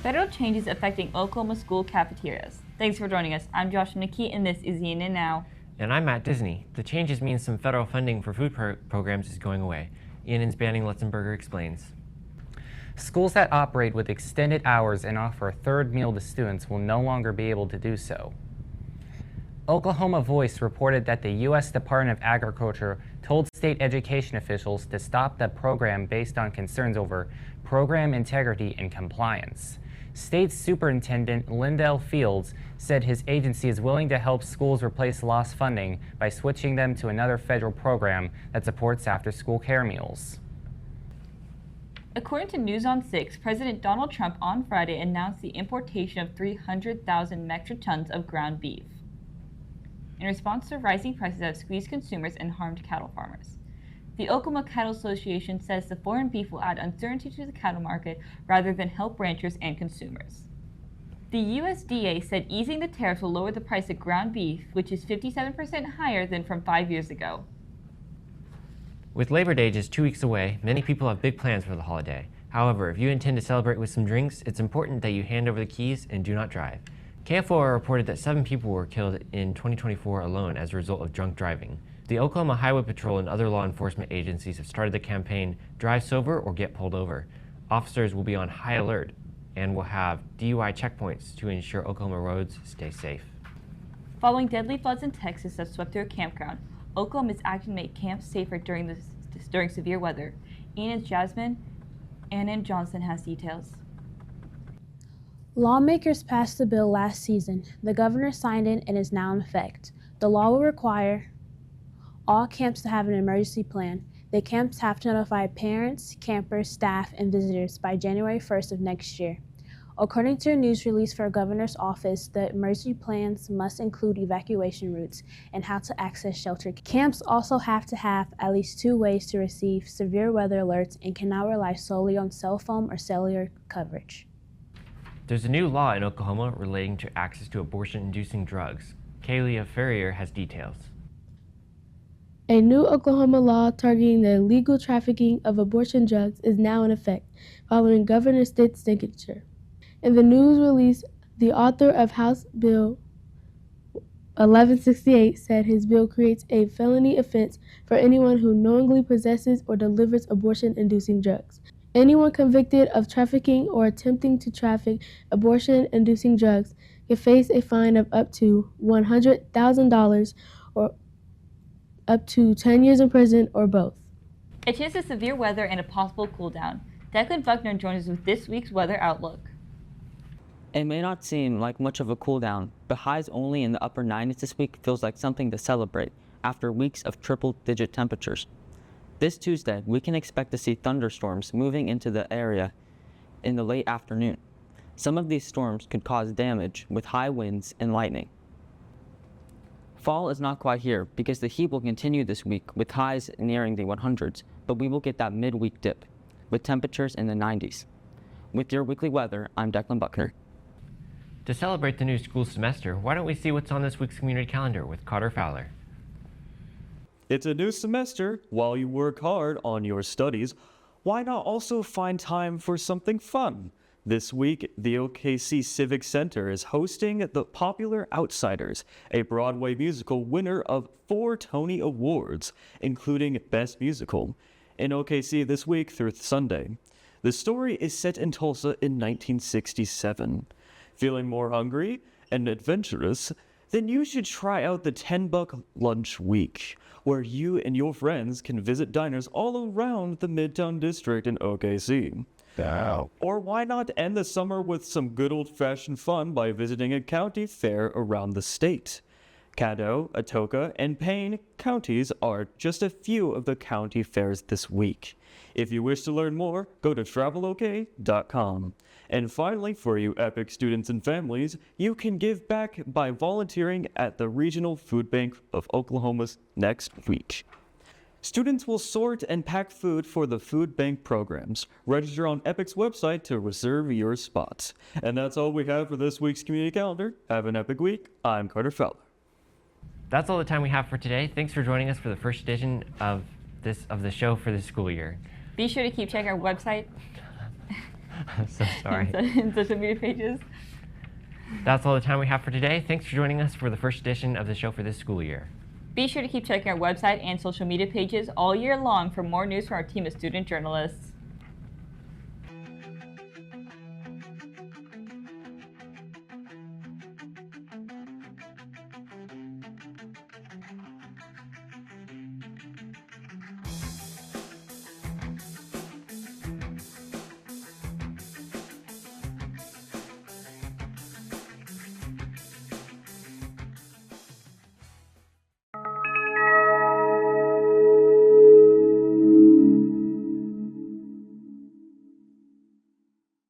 Federal changes affecting Oklahoma school cafeterias. Thanks for joining us. I'm Josh Nikki, and this is ENN Now. And I'm Matt Disney. The changes mean some federal funding for food programs is going away. ENN's Banning Lutzenberger explains. Schools that operate with extended hours and offer a third meal to students will no longer be able to do so. Oklahoma Voice reported that the U.S. Department of Agriculture told state education officials to stop the program based on concerns over program integrity and compliance. State Superintendent Lindell Fields said his agency is willing to help schools replace lost funding by switching them to another federal program that supports after-school care meals. According to News on 6, President Donald Trump on Friday announced the importation of 300,000 metric tons of ground beef in response to rising prices that have squeezed consumers and harmed cattle farmers. The Oklahoma Cattle Association says the foreign beef will add uncertainty to the cattle market rather than help ranchers and consumers. The USDA said easing the tariffs will lower the price of ground beef, which is 57% higher than from 5 years ago. With Labor Day just 2 weeks away, many people have big plans for the holiday. However, if you intend to celebrate with some drinks, it's important that you hand over the keys and do not drive. KFOR reported that 7 people were killed in 2024 alone as a result of drunk driving. The Oklahoma Highway Patrol and other law enforcement agencies have started the campaign Drive Sober or Get Pulled Over. Officers will be on high alert and will have DUI checkpoints to ensure Oklahoma roads stay safe. Following deadly floods in Texas that swept through a campground, Oklahoma is acting to make camps safer during severe weather. ENN's ENN Johnson has details. Lawmakers passed the bill last season. The governor signed it and is now in effect. The law will require all camps to have an emergency plan. The camps have to notify parents, campers, staff, and visitors by January 1st of next year. According to a news release for a governor's office, the emergency plans must include evacuation routes and how to access shelter. Camps also have to have at least 2 ways to receive severe weather alerts and cannot rely solely on cell phone or cellular coverage. There's a new law in Oklahoma relating to access to abortion-inducing drugs. Kaylia Ferrier has details. A new Oklahoma law targeting the illegal trafficking of abortion drugs is now in effect, following Governor Stitt's signature. In the news release, the author of House Bill 1168 said his bill creates a felony offense for anyone who knowingly possesses or delivers abortion-inducing drugs. Anyone convicted of trafficking or attempting to traffic abortion-inducing drugs can face a fine of up to $100,000 or up to 10 years in prison or both. A chance of severe weather and a possible cool down. Declan Buckner joins us with this week's weather outlook. It may not seem like much of a cool down, but highs only in the upper 90s this week feels like something to celebrate after weeks of triple-digit temperatures. This Tuesday, we can expect to see thunderstorms moving into the area in the late afternoon. Some of these storms could cause damage with high winds and lightning. Fall is not quite here because the heat will continue this week with highs nearing the 100s, but we will get that midweek dip with temperatures in the 90s. With your weekly weather, I'm Declan Buckner. To celebrate the new school semester, why don't we see what's on this week's community calendar with Carter Fowler. It's a new semester. While you work hard on your studies, why not also find time for something fun? This week, the OKC Civic Center is hosting The Popular Outsiders, a Broadway musical winner of 4 Tony Awards, including Best Musical, in OKC this week through Sunday. The story is set in Tulsa in 1967. Feeling more hungry and adventurous? Then you should try out the $10 lunch week, where you and your friends can visit diners all around the Midtown District in OKC. Wow. Or why not end the summer with some good old-fashioned fun by visiting a county fair around the state? Caddo, Atoka, and Payne counties are just a few of the county fairs this week. If you wish to learn more, go to travelok.com. And finally, for you EPIC students and families, you can give back by volunteering at the Regional Food Bank of Oklahoma's next week. Students will sort and pack food for the food bank programs. Register on EPIC's website to reserve your spots. And that's all we have for this week's community calendar. Have an epic week. I'm Carter Fowler. That's all the time we have for today. Thanks for joining us for the first edition of the show for this school year. Be sure to keep checking our website I'm so sorry. and social media pages. That's all the time we have for today. Thanks for joining us for the first edition of the show for this school year. Be sure to keep checking our website and social media pages all year long for more news from our team of student journalists.